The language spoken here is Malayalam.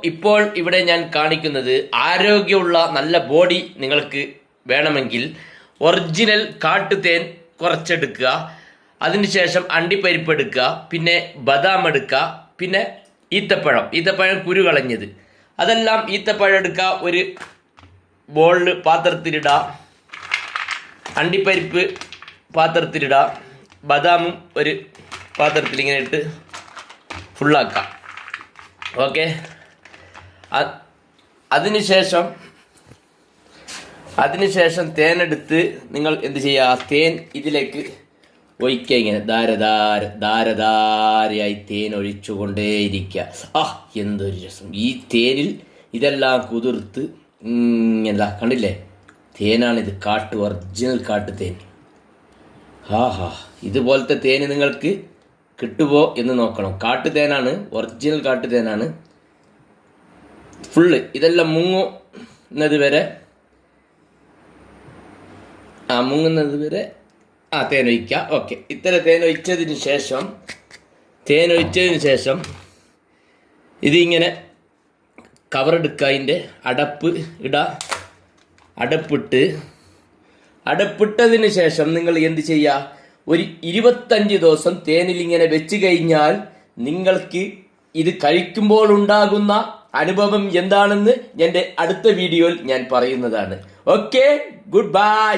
ഇപ്പോൾ ഇവിടെ ഞാൻ കാണിക്കുന്നത് ആരോഗ്യമുള്ള നല്ല ബോഡി നിങ്ങൾക്ക് വേണമെങ്കിൽ ഒറിജിനൽ കാട്ടുതേൻ കുറച്ചെടുക്കുക. അതിനുശേഷം അണ്ടിപ്പരിപ്പ് എടുക്കുക, പിന്നെ ബദാം എടുക്കുക, പിന്നെ ഈത്തപ്പഴം കുരു കളഞ്ഞത്, അതെല്ലാം ഈത്തപ്പഴം എടുക്കുക, ഒരു ബോളിൽ പാത്രത്തിലിടുക, അണ്ടിപ്പരിപ്പ് പാത്രത്തിലിടുക, ബദാമും ഒരു പാത്രത്തിൽ ഇങ്ങനെ ഇട്ട് ഫുള്ളാക്കാം. ഓക്കെ. അതിനുശേഷം തേനെടുത്ത് നിങ്ങൾ എന്ത് ചെയ്യുക, തേൻ ഇതിലേക്ക് ഒഴിക്കുക. ഇങ്ങനെ ധാരധാരയായി തേൻ ഒഴിച്ചുകൊണ്ടേയിരിക്കുക. എന്തൊരു രസം! ഈ തേനിൽ ഇതെല്ലാം കുതിർത്ത് എന്താ കണ്ടില്ലേ, തേനാണിത്, ഒറിജിനൽ കാട്ടുതേൻ. ഇതുപോലത്തെ തേന് നിങ്ങൾക്ക് കിട്ടുമോ എന്ന് നോക്കണം. കാട്ടുതേനാണ്, ഒറിജിനൽ കാട്ടുതേനാണ്. ഫുള്ള് ഇതെല്ലാം മുങ്ങുന്നത് വരെ തേൻ ഒഴിക്കുക. ഓക്കെ. ഇത്ര തേൻ ഒഴിച്ചതിന് ശേഷം ഇതിങ്ങനെ കവറെടുക്കുക, അതിൻ്റെ അടപ്പിട്ടതിന് ശേഷം നിങ്ങൾ എന്ത് ചെയ്യുക, ഒരു 25 ദിവസം തേനിൽ ഇങ്ങനെ വെച്ച് കഴിഞ്ഞാൽ നിങ്ങൾക്ക് ഇത് കഴിക്കുമ്പോൾ ഉണ്ടാകുന്ന അനുഭവം എന്താണെന്ന് എൻ്റെ അടുത്ത വീഡിയോയിൽ ഞാൻ പറയുന്നതാണ്. Okay, good bye.